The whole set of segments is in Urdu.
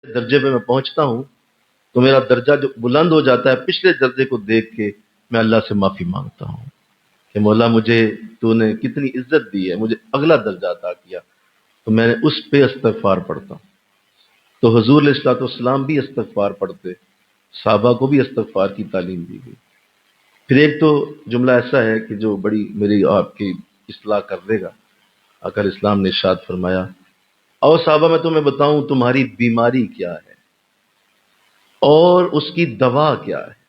درجے پہ میں پہنچتا ہوں تو میرا درجہ جو بلند ہو جاتا ہے، پچھلے درجے کو دیکھ کے میں اللہ سے معافی مانگتا ہوں کہ مولا مجھے تو نے کتنی عزت دی ہے، مجھے اگلا درجہ عطا کیا، تو میں نے اس پہ استغفار پڑھتا ہوں۔ تو حضور علیہ الصلوۃ والسلام بھی استغفار پڑھتے، صحابہ کو بھی استغفار کی تعلیم دی گئی۔ پھر ایک تو جملہ ایسا ہے کہ جو بڑی میری آپ کی اصلاح کر دے گا۔ آقا اسلام نے ارشاد فرمایا، اور صحابہ میں تمہیں بتاؤں تمہاری بیماری کیا ہے اور اس کی دوا کیا ہے؟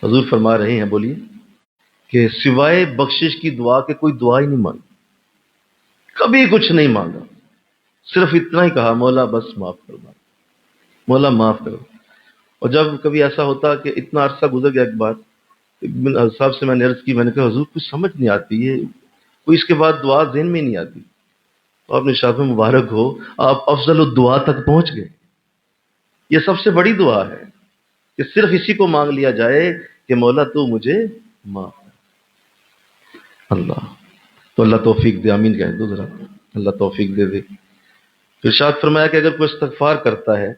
حضور فرما رہے ہیں، بولیے، کہ سوائے بخشش کی دعا کے کوئی دعا ہی نہیں مانگی، کبھی کچھ نہیں مانگا، صرف اتنا ہی کہا، مولا بس معاف فرما، مولا معاف کرو۔ اور جب کبھی ایسا ہوتا کہ اتنا عرصہ گزر گیا، ایک بار صاحب سے میں نے عرض کی، میں نے کہا حضور کچھ سمجھ نہیں آتی ہے، کوئی اس کے بعد دعا ذہن میں نہیں آتی، تو آپ نے ارشاد میں مبارک ہو، آپ افضل الدعا تک پہنچ گئے۔ یہ سب سے بڑی دعا ہے کہ صرف اسی کو مانگ لیا جائے کہ مولا تو مجھے معاف کر۔ اللہ تو اللہ توفیق دے، آمین کہہ دو ذرا، اللہ توفیق دے دے۔ پھر ارشاد فرمایا کہ اگر کوئی استغفار کرتا ہے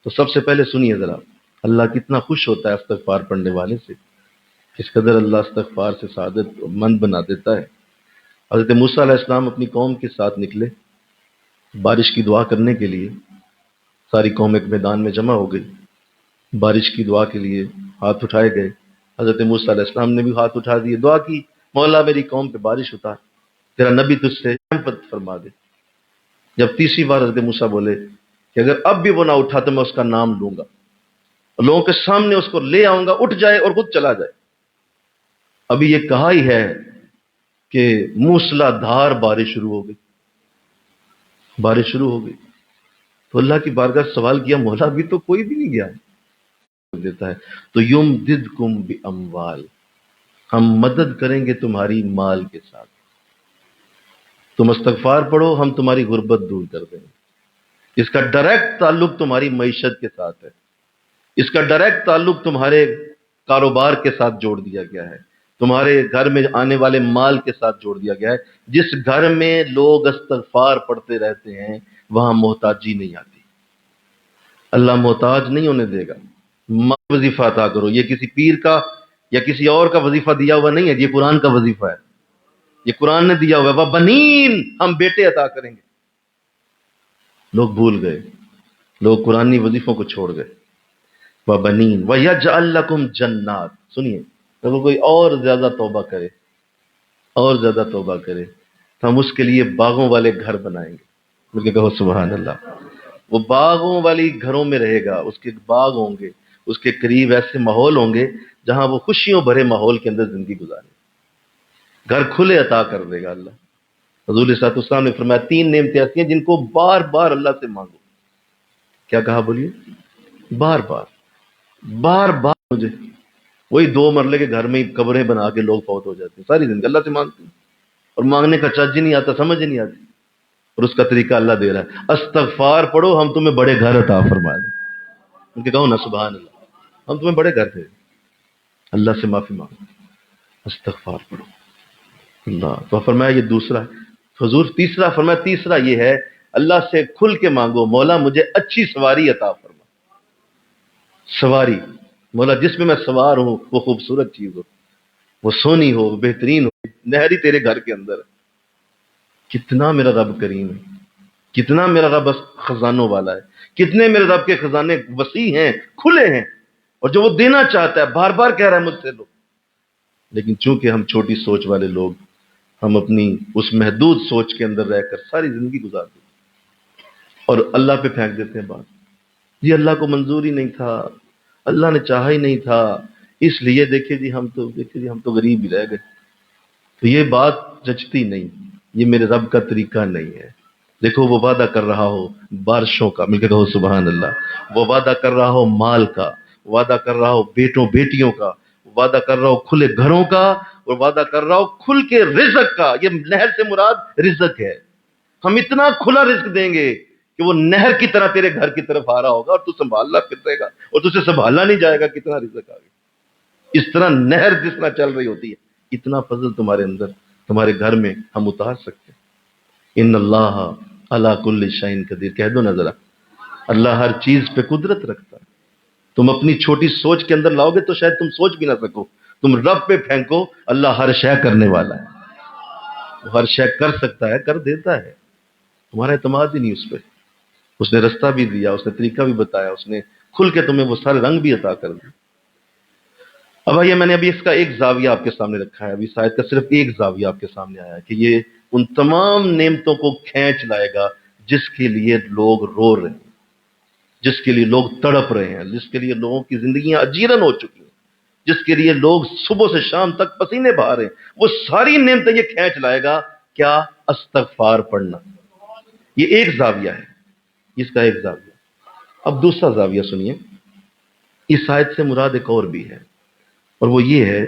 تو سب سے پہلے سنیے ذرا، اللہ کتنا خوش ہوتا ہے استغفار پڑھنے والے سے، کس قدر اللہ استغفار سے سعادت مند بنا دیتا ہے۔ حضرت موسیٰ علیہ السلام اپنی قوم کے ساتھ نکلے بارش کی دعا کرنے کے لیے، ساری قوم ایک میدان میں جمع ہو گئی، بارش کی دعا کے لیے ہاتھ اٹھائے گئے۔ حضرت موسیٰ علیہ السلام نے بھی ہاتھ اٹھا دیے، دعا کی، مولا میری قوم پہ بارش اتار، تیرا نبی تجھ سے رحمت فرما دے۔ جب تیسری بار حضرت موسیٰ بولے کہ اگر اب بھی وہ نہ اٹھا تو میں اس کا نام لوں گا، لوگوں کے سامنے اس کو لے آؤں گا، اٹھ جائے اور خود چلا جائے۔ ابھی یہ کہا ہی ہے کہ موسلا دھار بارش شروع ہو گئی، بارش شروع ہو گئی۔ تو اللہ کی بارگاہ سوال کیا، مولا بھی تو کوئی بھی نہیں گیا دیتا ہے، تو یمددکم باموال، ہم مدد کریں گے تمہاری مال کے ساتھ، تم استغفار پڑھو ہم تمہاری غربت دور کر دیں گے۔ اس کا ڈائریکٹ تعلق تمہاری معیشت کے ساتھ ہے، اس کا ڈائریکٹ تعلق تمہارے کاروبار کے ساتھ جوڑ دیا گیا ہے، تمہارے گھر میں آنے والے مال کے ساتھ جوڑ دیا گیا ہے۔ جس گھر میں لوگ استغفار پڑھتے رہتے ہیں وہاں محتاجی نہیں آتی، اللہ محتاج نہیں ہونے دے گا۔ وظیفہ عطا کرو، یہ کسی پیر کا یا کسی اور کا وظیفہ دیا ہوا نہیں ہے، یہ قرآن کا وظیفہ ہے، یہ قرآن نے دیا ہوا ہے، وَبَنِينَ، ہم بیٹے عطا کریں گے۔ لوگ بھول گئے، لوگ قرآنی وظیفوں کو چھوڑ گئے۔ وَبَنِينَ وَيَجْعَلْ لَكُمْ جَنَّاتٍ، سنیے، اگر کوئی اور زیادہ توبہ کرے، اور زیادہ توبہ کرے تو ہم اس کے لیے باغوں والے گھر بنائیں گے۔ مجھے کہو سبحان اللہ۔ وہ باغوں والی گھروں میں رہے گا، اس کے باغ ہوں گے، اس کے قریب ایسے ماحول ہوں گے جہاں وہ خوشیوں بھرے ماحول کے اندر زندگی گزارے، گھر کھلے عطا کر دے گا اللہ۔ حضور صلی اللہ علیہ وسلم نے فرمایا 3 نعمتیں ایسی ہیں جن کو بار بار اللہ سے مانگو۔ کیا کہا بولیے؟ بار بار، بار بار مجھے۔ وہی 2 مرلے کے گھر میں ہی قبریں بنا کے لوگ فوت ہو جاتے ہیں، ساری زندگی اللہ سے مانگتے ہیں اور مانگنے کا چج ہی نہیں آتا، سمجھ ہی نہیں آتی، اور اس کا طریقہ اللہ دے رہا ہے، استغفار پڑھو ہم تمہیں بڑے گھر عطا فرما دیں۔ ان کے کہو نا سبحان اللہ، ہم تمہیں بڑے گھر دے دیں۔ اللہ سے معافی مانگو، استغفار پڑھو اللہ۔ تو فرمایا یہ دوسرا ہے۔ حضور تیسرا فرمایا، تیسرا یہ ہے اللہ سے کھل کے مانگو، مولا مجھے اچھی سواری عطا فرما۔ سواری، مولا جس میں میں سوار ہوں وہ خوبصورت چیز ہو، وہ سونی ہو، بہترین ہو، نہری تیرے گھر کے اندر ہے۔ کتنا میرا رب کریم ہے، کتنا میرا رب خزانوں والا ہے، کتنے میرے رب کے خزانے وسیع ہیں، کھلے ہیں، اور جو وہ دینا چاہتا ہے بار بار کہہ رہا ہے مجھ سے لو۔ لیکن چونکہ ہم چھوٹی سوچ والے لوگ، ہم اپنی اس محدود سوچ کے اندر رہ کر ساری زندگی گزار دیتے اور اللہ پہ پھینک دیتے ہیں بات، یہ اللہ کو منظور ہی نہیں تھا، اللہ نے چاہا ہی نہیں تھا، اس لیے دیکھیں جی ہم تو غریب ہی رہ گئے۔ تو یہ بات جچتی نہیں، یہ میرے رب کا طریقہ نہیں ہے۔ دیکھو وہ وعدہ کر رہا ہو بارشوں کا، مل کے کہو سبحان اللہ، وہ وعدہ کر رہا ہو مال کا، وعدہ کر رہا ہو بیٹوں بیٹیوں کا، وعدہ کر رہا ہو کھلے گھروں کا، اور وعدہ کر رہا ہو کھل کے رزق کا۔ یہ نہر سے مراد رزق ہے، ہم اتنا کھلا رزق دیں گے کہ وہ نہر کی طرح تیرے گھر کی طرف آ رہا ہوگا اور تو سنبھالنا پھرے گا اور تجھے سنبھالنا نہیں جائے گا، کتنا رزق آ گیا۔ اس طرح نہر جس طرح چل رہی ہوتی ہے، اتنا فضل تمہارے اندر، تمہارے گھر میں ہم اتار سکتے ہیں۔ ان اللہ علی کل شیء قدیر، کہہ دو نا ذرا، اللہ ہر چیز پہ قدرت رکھتا ہے. تم اپنی چھوٹی سوچ کے اندر لاؤ گے تو شاید تم سوچ بھی نہ سکو. تم رب پہ پھینکو، اللہ ہر شے کرنے والا ہے، وہ ہر شے کر سکتا ہے، کر دیتا ہے. تمہارا اعتماد ہی نہیں اس پہ. اس نے رستہ بھی دیا، اس نے طریقہ بھی بتایا، اس نے کھل کے تمہیں وہ سارے رنگ بھی عطا کر دیے. اب آئیے، میں نے ابھی اس کا ایک زاویہ آپ کے سامنے رکھا ہے، ابھی شاید کا صرف ایک زاویہ آپ کے سامنے آیا ہے کہ یہ ان تمام نعمتوں کو کھینچ لائے گا جس کے لیے لوگ رو رہے ہیں، جس کے لیے لوگ تڑپ رہے ہیں، جس کے لیے لوگوں کی زندگیاں اجیرن ہو چکی ہیں، جس کے لیے لوگ صبح سے شام تک پسینے بہا رہے ہیں. وہ ساری نعمتیں یہ کھینچ لائے گا. کیا؟ استغفار پڑھنا. یہ ایک زاویہ ہے، اس کا ایک زاویہ. اب دوسرا زاویہ سنیے. اس آیت سے مراد ایک اور بھی ہے، اور وہ یہ ہے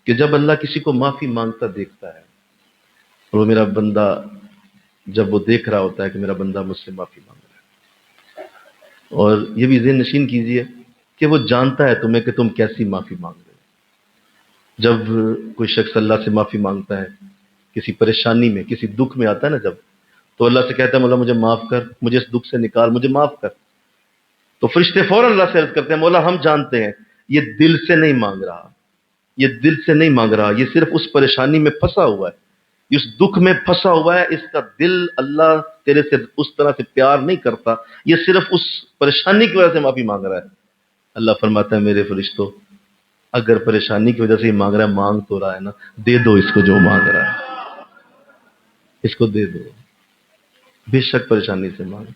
کہ جب اللہ کسی کو معافی مانگتا دیکھتا ہے، اور وہ میرا بندہ، جب وہ دیکھ رہا ہوتا ہے کہ میرا بندہ مجھ سے معافی مانگ رہا ہے، اور یہ بھی ذہن نشین کیجئے کہ وہ جانتا ہے تمہیں کہ تم کیسی معافی مانگ رہے ہو. جب کوئی شخص اللہ سے معافی مانگتا ہے کسی پریشانی میں، کسی دکھ میں آتا ہے نا، جب تو اللہ سے کہتا ہے مولا مجھے معاف کر، مجھے اس دکھ سے نکال، مجھے معاف کر. تو فرشتے فوراً اللہ سے عرض کرتے ہیں مولا ہم جانتے ہیں یہ دل سے نہیں مانگ رہا، یہ دل سے نہیں مانگ رہا، یہ صرف اس پریشانی میں پھنسا ہوا ہے، اس دکھ میں پھنسا ہوا ہے، اس کا دل اللہ تیرے سے اس طرح سے پیار نہیں کرتا، یہ صرف اس پریشانی کی وجہ سے معافی مانگ رہا ہے. اللہ فرماتا ہے میرے فرشتوں، اگر پریشانی کی وجہ سے یہ مانگ رہا ہے، مانگ تو رہا ہے نا، دے دو اس کو جو مانگ رہا ہے، اس کو دے دو. بے شک پریشانی سے مانگ.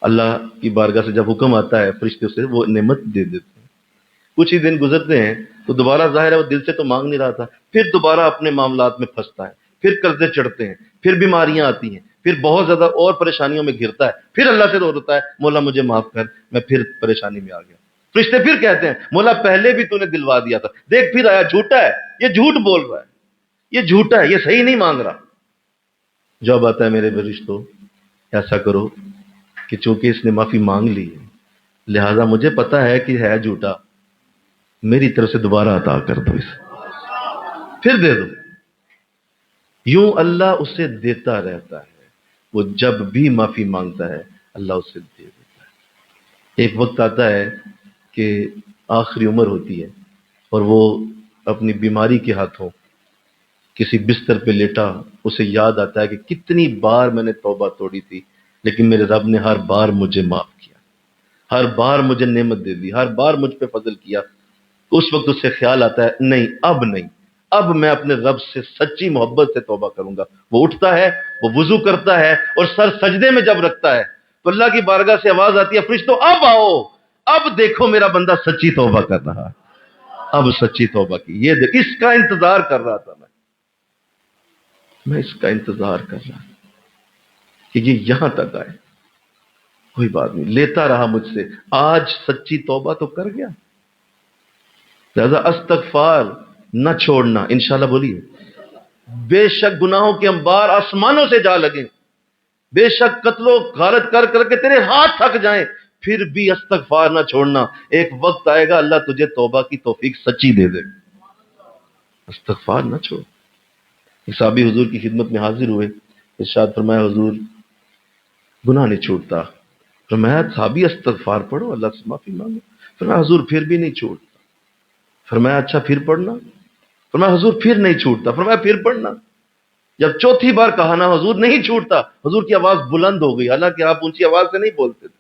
اللہ کی بارگاہ سے جب حکم آتا ہے فرشتے سے وہ نعمت دے دیتے ہیں. کچھ ہی دن گزرتے ہیں تو دوبارہ ظاہر ہے وہ دل سے تو مانگ نہیں رہا تھا، پھر دوبارہ اپنے معاملات میں پھنستا ہے، پھر قرضے چڑھتے ہیں، پھر بیماریاں آتی ہیں، پھر بہت زیادہ اور پریشانیوں میں گھرتا ہے، پھر اللہ سے روتا ہے مولا مجھے معاف کر، میں پھر پریشانی میں آ گیا. فرشتے پھر کہتے ہیں مولا پہلے بھی تو نے دلوا دیا تھا، دیکھ پھر آیا، جھوٹا ہے، یہ جھوٹ بول رہا ہے، یہ جھوٹا ہے، یہ صحیح نہیں مانگ رہا. جواب آتا ہے میرے فرشتوں ایسا کرو کہ چونکہ اس نے معافی مانگ لی ہے لہذا مجھے پتا ہے کہ ہے جھوٹا، میری طرف سے دوبارہ عطا کر دو، اسے پھر دے دو. یوں اللہ اسے دیتا رہتا ہے. وہ جب بھی معافی مانگتا ہے اللہ اسے دے دیتا ہے. ایک وقت آتا ہے کہ آخری عمر ہوتی ہے اور وہ اپنی بیماری کے ہاتھوں کسی بستر پہ لیٹا، اسے یاد آتا ہے کہ کتنی بار میں نے توبہ توڑی تھی لیکن میرے رب نے ہر بار مجھے معاف کیا، ہر بار مجھے نعمت دے دی، ہر بار مجھ پہ فضل کیا. تو اس وقت اس سے خیال آتا ہے نہیں، اب نہیں، اب میں اپنے رب سے سچی محبت سے توبہ کروں گا. وہ اٹھتا ہے، وہ وضو کرتا ہے اور سر سجدے میں جب رکھتا ہے تو اللہ کی بارگاہ سے آواز آتی ہے فرشتوں اب آؤ، اب دیکھو میرا بندہ سچی توبہ کر رہا ہے. اب سچی توبہ کی، یہ دیکھ، اس کا انتظار کر رہا تھا میں اس کا انتظار کر رہا کہ یہ یہاں تک آئے. کوئی بات نہیں، لیتا رہا مجھ سے، آج سچی توبہ تو کر گیا. لہذا استغفار نہ چھوڑنا. انشاءاللہ بولیے بے شک گناہوں کے انبار آسمانوں سے جا لگیں، بے شک قتل و غارت کر کر کے تیرے ہاتھ تھک جائیں، پھر بھی استغفار نہ چھوڑنا. ایک وقت آئے گا اللہ تجھے توبہ کی توفیق سچی دے دے. استغفار نہ چھوڑ. صحابی حضور کی خدمت میں حاضر ہوئے، ارشاد فرمایا حضور گناہ نہیں چھوٹتا. فرمایا صحابی استغفار پڑھو، اللہ سے معافی مانگو. فرمایا حضور پھر بھی نہیں چھوٹتا. فرمایا اچھا پھر پڑھنا. فرمایا حضور پھر نہیں چھوٹتا. فرمایا پھر پڑھنا. جب چوتھی بار کہا نا حضور نہیں چھوٹتا، حضور کی آواز بلند ہو گئی. حالانکہ آپ اونچی آواز سے نہیں بولتے تھے،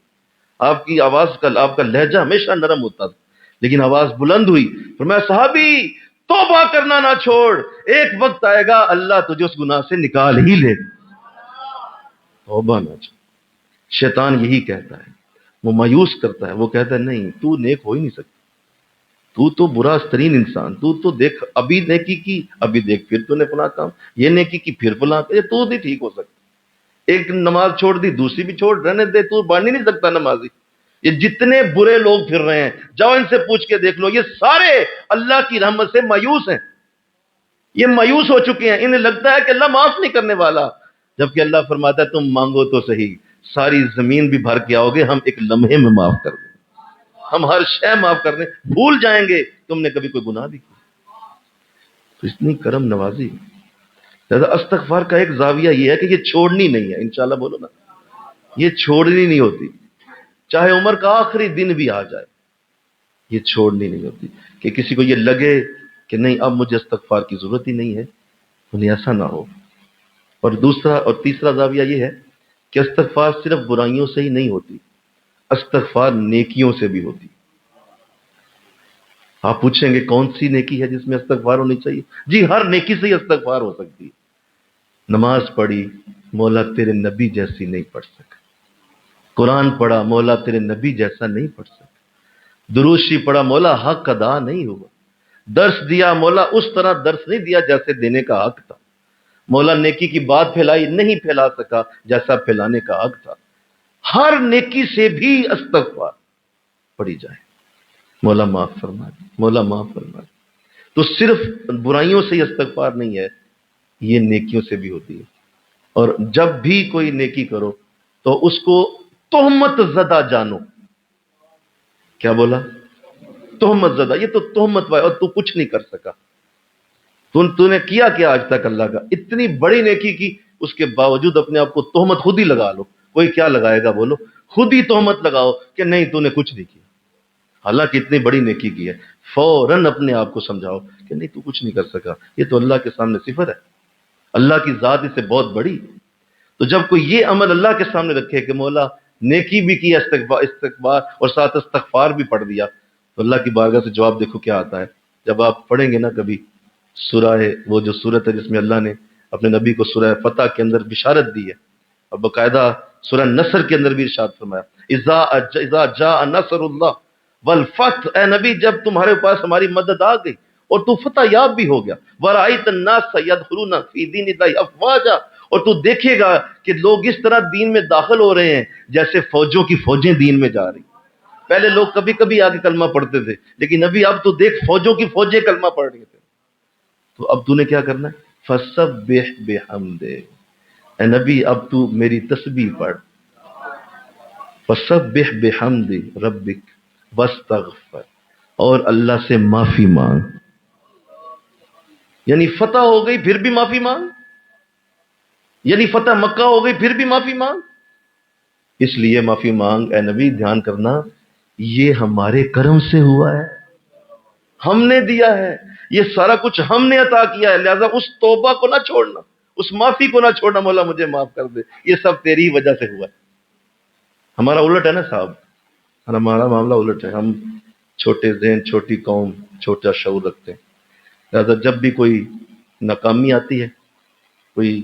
آپ کی آواز کا، آپ کا لہجہ ہمیشہ نرم ہوتا تھا، لیکن آواز بلند ہوئی. فرمایا صحابی توبہ کرنا نہ چھوڑ، ایک وقت آئے گا اللہ تجھے اس گناہ سے نکال ہی لے. توبہ نہ چھوڑ. شیطان یہی کہتا ہے، وہ مایوس کرتا ہے، وہ کہتا ہے نہیں تو نیک ہو ہی نہیں سکتا، تو برا ترین انسان، تو دیکھ ابھی نیکی کی، ابھی دیکھ پھر تو نے فلاں کام، یہ نیکی کی پھر فلاں، یہ تو نہیں ٹھیک ہو سکتا. ایک نماز چھوڑ دی دوسری بھی چھوڑ، رہنے دے، تو بن ہی نہیں سکتا نمازی. یہ جتنے برے لوگ پھر رہے ہیں جاؤ ان سے پوچھ کے دیکھ لو، یہ سارے اللہ کی رحمت سے مایوس ہیں، یہ مایوس ہو چکے ہیں. انہیں لگتا ہے کہ اللہ معاف نہیں کرنے والا، جبکہ اللہ فرماتا ہے تم مانگو تو صحیح، ساری زمین بھی بھر کے آؤ گے ہم ایک لمحے میں معاف کر دیں، ہم ہر شے معاف کر دیں، بھول جائیں گے تم نے کبھی کوئی گناہ بھی کیا. تو اتنی کرم نوازی. لہذا استغفار کا ایک زاویہ یہ ہے کہ یہ چھوڑنی نہیں ہے. انشاءاللہ بولو نا، یہ چھوڑنی نہیں ہوتی. چاہے عمر کا آخری دن بھی آ جائے، یہ چھوڑنی نہیں ہوتی کہ کسی کو یہ لگے کہ نہیں اب مجھے استغفار کی ضرورت ہی نہیں ہے، انہیں ایسا نہ ہو۔ اور دوسرا اور تیسرا زاویہ یہ ہے کہ استغفار صرف برائیوں سے ہی نہیں ہوتی، استغفار نیکیوں سے بھی ہوتی۔ آپ پوچھیں گے کون سی نیکی ہے جس میں استغفار ہونی چاہیے؟ جی ہر نیکی سے ہی استغفار ہو سکتی ہے۔ نماز پڑھی، مولا تیرے نبی جیسی نہیں پڑھ سکا۔ قرآن پڑھا، مولا تیرے نبی جیسا نہیں پڑھ سکا۔ درود شریف پڑھا، مولا حق ادا نہیں ہوا۔ درس دیا، مولا اس طرح درس نہیں دیا جیسے دینے کا حق تھا۔ مولا نیکی کی بات پھیلائی، نہیں پھیلا سکا جیسا پھیلانے کا حق تھا۔ ہر نیکی سے بھی استغفار پڑھی جائے، مولا معاف فرما دے، مولا معاف فرما دے۔ تو صرف برائیوں سے ہی استغفار نہیں ہے، یہ نیکیوں سے بھی ہوتی ہے۔ اور جب بھی کوئی نیکی کرو تو اس کو تہمت زدہ جانو۔ کیا بولا؟ تہمت زدہ، یہ تو تہمت اور تو کچھ نہیں کر سکا۔ تو نے کیا کیا آج تک اللہ کا؟ اتنی بڑی نیکی کی، اس کے باوجود اپنے آپ کو تہمت خود ہی لگا لو۔ کوئی کیا لگائے گا بولو؟ خود ہی تہمت لگاؤ کہ نہیں تو نے کچھ نہیں کیا، حالانکہ اتنی بڑی نیکی کی ہے۔ فوراً اپنے آپ کو سمجھاؤ کہ نہیں تو کچھ نہیں کر سکا، یہ تو اللہ کے سامنے صفر ہے، اللہ کی ذات اس سے بہت بڑی۔ تو جب کوئی یہ عمل اللہ کے سامنے رکھے کہ مولا نیکی بھی کی، استغفار اور ساتھ استغفار بھی پڑھ دیا، تو اللہ کی بارگاہ سے جواب دیکھو کیا آتا ہے۔ جب آپ پڑھیں گے نا کبھی سورہ، وہ جو سورت ہے جس میں اللہ نے اپنے نبی کو سورہ فتح کے اندر بشارت دی ہے، اور باقاعدہ سورہ نصر کے اندر بھی ارشاد فرمایا اذا جاء نصر اللہ والفتح، اے نبی جب تمہارے پاس ہماری مدد آ گئی اور تو فتح یاب بھی ہو گیا، ورأیت الناس يدخلون فی دین اللہ افواجا، اور تو دیکھے گا کہ لوگ اس طرح دین میں داخل ہو رہے ہیں جیسے فوجوں کی فوجیں دین میں جا رہی۔ پہلے لوگ کبھی کبھی آگے کلمہ پڑھتے تھے، لیکن ابھی اب تو دیکھ فوجوں کی فوجیں کلمہ پڑھ رہی تھے۔ تو اب تو نے کیا کرنا ہے؟ فسبح بحمد، اے نبی اب تو میری تسبیح پڑھ، فسبح بحمد ربک واستغفر، اور اللہ سے معافی مانگ۔ یعنی فتح ہو گئی پھر بھی معافی مانگ، یعنی فتح مکہ ہو گئی پھر بھی معافی مانگ۔ اس لیے معافی مانگ اے نبی، دھیان کرنا یہ ہمارے کرم سے ہوا ہے، ہم نے دیا ہے، یہ سارا کچھ ہم نے عطا کیا ہے، لہذا اس توبہ کو نہ چھوڑنا، اس معافی کو نہ چھوڑنا، مولا مجھے معاف کر دے، یہ سب تیری وجہ سے ہوا ہے۔ ہمارا الٹ ہے نا صاحب، ہمارا معاملہ الٹ ہے، ہم چھوٹے ذہن، چھوٹی قوم، چھوٹا شعور رکھتے ہیں، لہذا جب بھی کوئی ناکامی آتی ہے، کوئی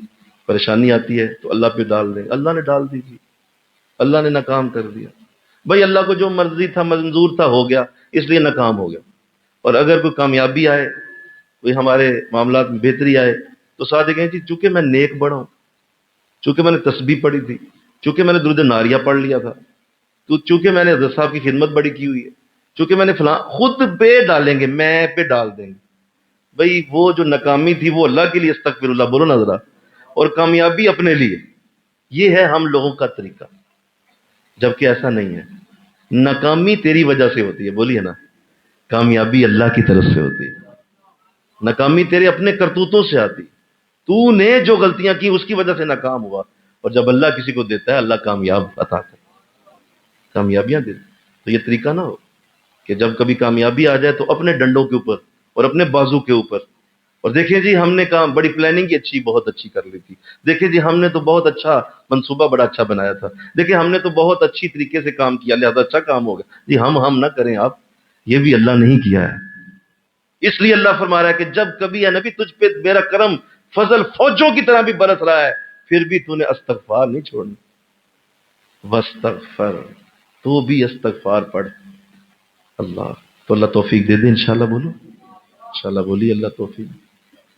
پریشانی آتی ہے تو اللہ پہ ڈال دیں، اللہ نے ڈال دی تھی، اللہ نے ناکام کر دیا، بھائی اللہ کو جو مرضی تھا، منظور تھا، ہو گیا، اس لیے ناکام ہو گیا۔ اور اگر کوئی کامیابی آئے، کوئی ہمارے معاملات میں بہتری آئے، تو ساتھ کہیں جی چونکہ میں نیک بڑا ہوں، چونکہ میں نے تسبیح پڑھی تھی، چونکہ میں نے درود ناریہ پڑھ لیا تھا، تو چونکہ میں نے حضرت صاحب کی خدمت بڑی کی ہوئی ہے، چونکہ میں نے فلاں، خود پہ ڈالیں گے، میں پہ ڈال دیں گے۔ بھئی وہ جو ناکامی تھی وہ اللہ کے لیے استغفر اللہ بولو نا ذرا، اور کامیابی اپنے لیے۔ یہ ہے ہم لوگوں کا طریقہ، جبکہ ایسا نہیں ہے۔ ناکامی تیری وجہ سے ہوتی ہے، بولیے نا، کامیابی اللہ کی طرف سے ہوتی ہے۔ ناکامی تیرے اپنے کرتوتوں سے آتی، تو نے جو غلطیاں کی اس کی وجہ سے ناکام ہوا، اور جب اللہ کسی کو دیتا ہے اللہ کامیاب عطا کرتا ہے، کامیابیاں دیتا ہے۔ تو یہ طریقہ نہ ہو کہ جب کبھی کامیابی آ جائے تو اپنے ڈنڈوں کے اوپر اور اپنے بازو کے اوپر، اور دیکھیں جی ہم نے کام بڑی پلاننگ کی بہت اچھی کر لی تھی، دیکھیں جی ہم نے تو بہت اچھا منصوبہ بڑا اچھا بنایا تھا، دیکھیں ہم نے تو بہت اچھی طریقے سے کام کیا لہذا اچھا کام ہوگا۔ جی ہم نہ کریں، آپ یہ بھی اللہ نہیں کیا ہے۔ اس لیے اللہ فرما رہا ہے کہ جب کبھی اے نبی تجھ پہ میرا کرم فضل فوجوں کی طرح بھی برس رہا ہے، پھر بھی تو نے استغفار نہیں چھوڑنا، واستغفر، تو بھی استغفار پڑھ۔ اللہ تو اللہ توفیق دے دے، انشاءاللہ بولو، انشاءاللہ بولیے اللہ توفیق۔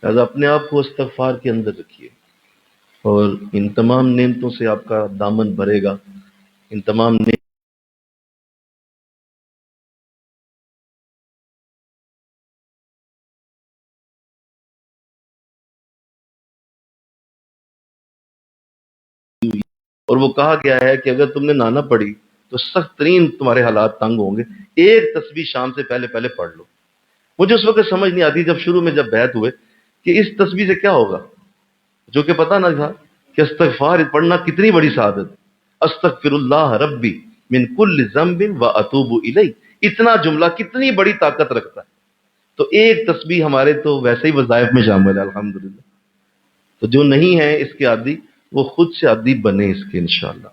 لہذا اپنے آپ کو استغفار کے اندر رکھیے، اور ان تمام نعمتوں سے آپ کا دامن بھرے گا، ان تمام اور وہ کہا گیا ہے کہ اگر تم نے نہ پڑھی تو سخت ترین تمہارے حالات تنگ ہوں گے، ایک تسبیح شام سے پہلے پڑھ لو۔ مجھے اس وقت سمجھ نہیں آتی جب شروع میں جب بیعت ہوئے کہ اس تسبیح سے کیا ہوگا، جو کہ پتہ نہ تھا کہ استغفار پڑھنا کتنی بڑی سعادت۔ استغفر اللہ ربی من کل ذنب واتوب الیہ، اتنا جملہ کتنی بڑی طاقت رکھتا ہے. تو ایک تسبیح ہمارے تو ویسے ہی وظائف میں شامل ہے الحمدللہ. تو جو نہیں ہے اس کے عادی وہ خود سے عادی بنے اس کے انشاءاللہ.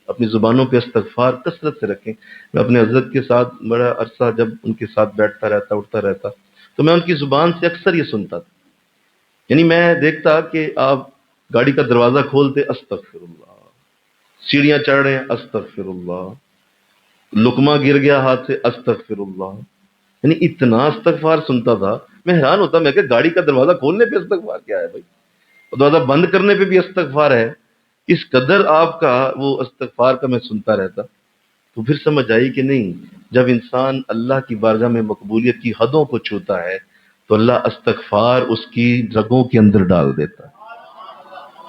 اپنی زبانوں پہ استغفار کثرت سے رکھیں. میں اپنے حضرت کے ساتھ بڑا عرصہ جب ان کے ساتھ بیٹھتا رہتا اٹھتا رہتا تو میں ان کی زبان سے اکثر یہ سنتا تھا. یعنی میں دیکھتا کہ آپ گاڑی کا دروازہ کھولتے استغفر اللہ، سیڑھیاں چڑھ رہے ہیں استغفر اللہ، لقمہ گر گیا ہاتھ سے استغفر اللہ. یعنی اتنا استغفار سنتا تھا میں حیران ہوتا. میں کہ گاڑی کا دروازہ کھولنے پہ استغفار کیا ہے بھائی، دروازہ بند کرنے پہ بھی استغفار ہے. اس قدر آپ کا وہ استغفار کا میں سنتا رہتا. تو پھر سمجھ آئی کہ نہیں، جب انسان اللہ کی بارگاہ میں مقبولیت کی حدوں کو چھوتا ہے تو اللہ استغفار اس کی رگوں کے اندر ڈال دیتا ہے.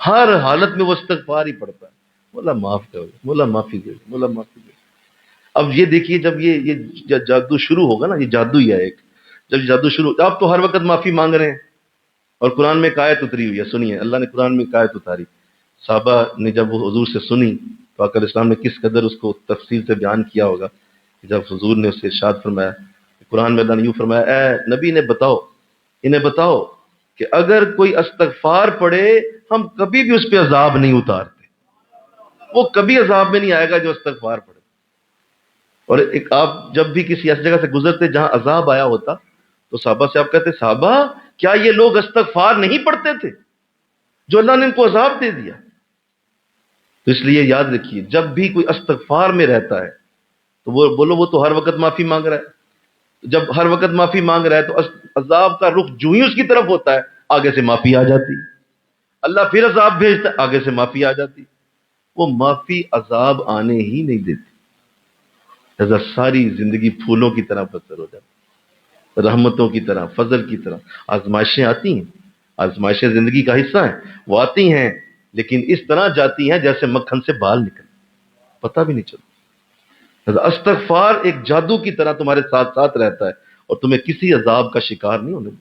ہر حالت میں وہ استغفار ہی پڑتا ہے. مولا معاف کرو، مولا معافی دے، مولا معافی دے. اب یہ دیکھیے جب یہ جادو شروع ہوگا نا، یہ جادو ہی ہے ایک. جب یہ جادو شروع، آپ تو ہر وقت معافی مانگ رہے ہیں اور قرآن میں ایک آیت اتری ہوئی ہے. سنیے اللہ نے قرآن میں ایک آیت اتاری. صحابہ نے جب وہ حضور سے سنی تو آقا علیہ السلام نے کس قدر اس کو تفصیل سے بیان کیا ہوگا. جب حضور نے اسے ارشاد فرمایا، قرآن میں اللہ نے یوں فرمایا، اے نبی نے بتاؤ، انہیں بتاؤ کہ اگر کوئی استغفار پڑھے ہم کبھی بھی اس پہ عذاب نہیں اتارتے. وہ کبھی عذاب میں نہیں آئے گا جو استغفار پڑھے. اور ایک آپ جب بھی کسی ایسی جگہ سے گزرتے جہاں عذاب آیا ہوتا تو صحابہ سے آپ کہتے، صحابہ کیا یہ لوگ استغفار نہیں پڑھتے تھے جو اللہ نے ان کو عذاب دے دیا؟ تو اس لیے یاد رکھیے جب بھی کوئی استغفار میں رہتا ہے تو وہ بولو وہ تو ہر وقت معافی مانگ رہا ہے. جب ہر وقت معافی مانگ رہا ہے تو عذاب کا رخ جو ہی اس کی طرف ہوتا ہے آگے سے معافی آ جاتی. اللہ پھر عذاب بھیجتا ہے، آگے سے معافی آ جاتی. وہ معافی عذاب آنے ہی نہیں دیتی. لہذا ساری زندگی پھولوں کی طرح بسر ہو جاتی، رحمتوں کی طرح، فضل کی طرح. آزمائشیں آتی ہیں، آزمائشیں زندگی کا حصہ ہیں، وہ آتی ہیں لیکن اس طرح جاتی ہیں جیسے مکھن سے بال نکل، پتہ بھی نہیں چلتا. استغفار ایک جادو کی طرح تمہارے ساتھ ساتھ رہتا ہے اور تمہیں کسی عذاب کا شکار نہیں ہونے دے.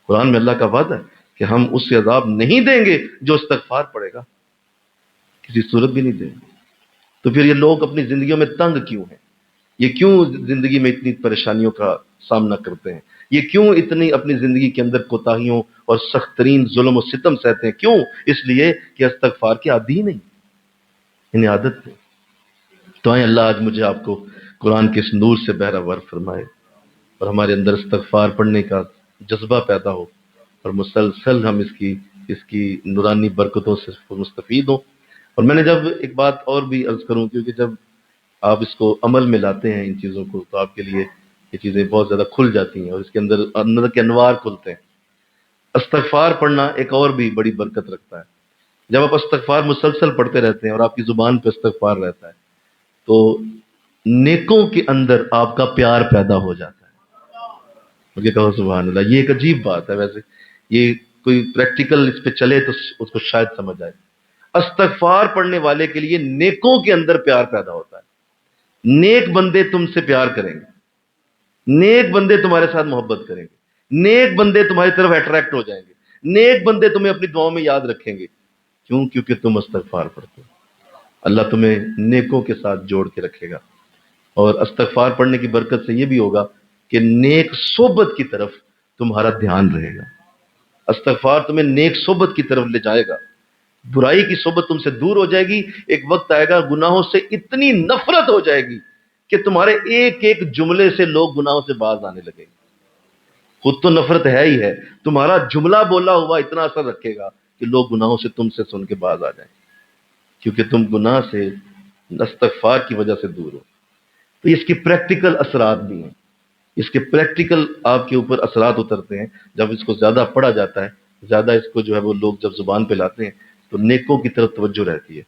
قرآن میں اللہ کا وعدہ ہے کہ ہم اس سے عذاب نہیں دیں گے جو استغفار پڑے گا، کسی صورت بھی نہیں دیں گے. تو پھر یہ لوگ اپنی زندگیوں میں تنگ کیوں ہیں؟ یہ کیوں زندگی میں اتنی پریشانیوں کا سامنا کرتے ہیں؟ یہ کیوں اتنی اپنی زندگی کے اندر کوتاہیوں اور سخت ترین ظلم و ستم سہتے ہیں؟ کیوں؟ اس لیے کہ استغفار کے عادی نہیں، انہیں عادت نہیں. تو آئیں اللہ آج مجھے آپ کو قرآن کے اس نور سے بہرہ فرمائے اور ہمارے اندر استغفار پڑھنے کا جذبہ پیدا ہو اور مسلسل ہم اس کی نورانی برکتوں سے مستفید ہوں. اور میں نے جب ایک بات اور بھی عرض کروں، کیونکہ جب آپ اس کو عمل میں لاتے ہیں ان چیزوں کو تو آپ کے لیے یہ چیزیں بہت زیادہ کھل جاتی ہیں اور اس کے اندر کے انوار کھلتے ہیں. استغفار پڑھنا ایک اور بھی بڑی برکت رکھتا ہے. جب آپ استغفار مسلسل پڑھتے رہتے ہیں اور آپ کی زبان پہ استغفار رہتا ہے تو نیکوں کے اندر آپ کا پیار پیدا ہو جاتا ہے. مجھے کہو سبحان اللہ. یہ ایک عجیب بات ہے، ویسے یہ کوئی پریکٹیکل اس پہ چلے تو اس کو شاید سمجھ آئے. استغفار پڑھنے والے کے لیے نیکوں کے اندر پیار پیدا ہوتا ہے. نیک بندے تم سے پیار کریں گے، نیک بندے تمہارے ساتھ محبت کریں گے، نیک بندے تمہاری طرف اٹریکٹ ہو جائیں گے، نیک بندے تمہیں اپنی دعاؤں میں یاد رکھیں گے. کیوں؟ کیونکہ تم استغفار پڑھتے ہو. اللہ تمہیں نیکوں کے ساتھ جوڑ کے رکھے گا. اور استغفار پڑھنے کی برکت سے یہ بھی ہوگا کہ نیک صحبت کی طرف تمہارا دھیان رہے گا. استغفار تمہیں نیک صحبت کی طرف لے جائے گا. برائی کی صحبت تم سے دور ہو جائے گی. ایک وقت آئے گا گناہوں سے اتنی نفرت ہو جائے گی کہ تمہارے ایک ایک جملے سے لوگ گناہوں سے باز آنے لگے گے. خود تو نفرت ہے ہی ہے، تمہارا جملہ بولا ہوا اتنا اثر رکھے گا کہ لوگ گناہوں سے تم سے سن کے باز آ جائیں، کیونکہ تم گناہ سے استغفار کی وجہ سے دور ہو. تو اس کی پریکٹیکل اثرات بھی ہیں، اس کے پریکٹیکل آپ کے اوپر اثرات اترتے ہیں. جب اس کو زیادہ پڑھا جاتا ہے، زیادہ اس کو جو ہے وہ لوگ جب زبان پہ لاتے ہیں تو نیکوں کی طرف توجہ رہتی ہے.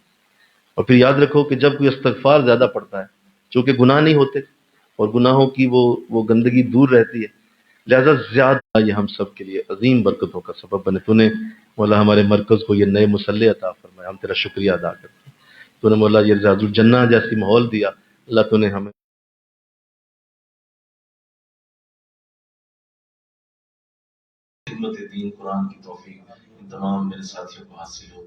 اور پھر یاد رکھو کہ جب کوئی استغفار زیادہ پڑھتا ہے، چونکہ گناہ نہیں ہوتے اور گناہوں کی وہ گندگی دور رہتی ہے، لہذا زیادہ یہ ہم سب کے لیے عظیم برکتوں کا سبب بنے. تو نے مولا ہمارے مرکز کو یہ نئے مسلح عطا فرمایا، ہم تیرا شکریہ ادا کرتے ہیں. تو نے مولا یہ رضاء الجنہ جیسی ماحول دیا. اللہ تو نے ہمیں خدمت دین قرآن کی توفیق ان تمام میرے ساتھیوں کو حاصل ہو،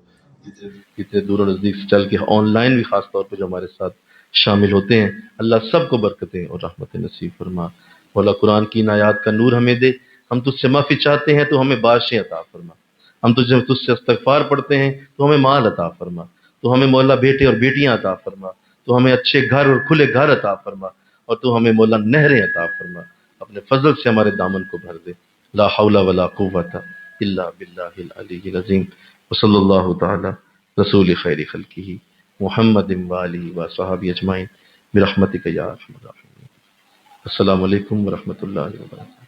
جتنے دور و نزدیک سے چل کے آن لائن بھی خاص طور پہ جو ہمارے ساتھ شامل ہوتے ہیں۔ اللہ سب کو برکتیں اور رحمتیں نصیب فرما۔ مولا قرآن کی ان آیات کا نور ہمیں دے۔ ہم تجھ سے معافی چاہتے ہیں تو ہمیں بارشیں عطا فرما۔ ہم تجھ سے استغفار پڑھتے ہیں تو ہمیں مال عطا فرما۔ تو ہمیں مولا بیٹے اور بیٹیاں عطا فرما۔ تو ہمیں اچھے گھر اور کھلے گھر عطا فرما، اور تو ہمیں مولا نہریں عطا فرما۔ اپنے فضل سے ہمارے دامن کو بھر دے۔ لا حول ولا قوت الا باللہ العلی العظیم، وصلی اللہ تعالی رسول خیر خلقہ محمد وآلہ وصحبہ اجمعین برحمتک یا ارحم الراحمین۔ السلام علیکم ورحمۃ اللہ وبرکاتہ۔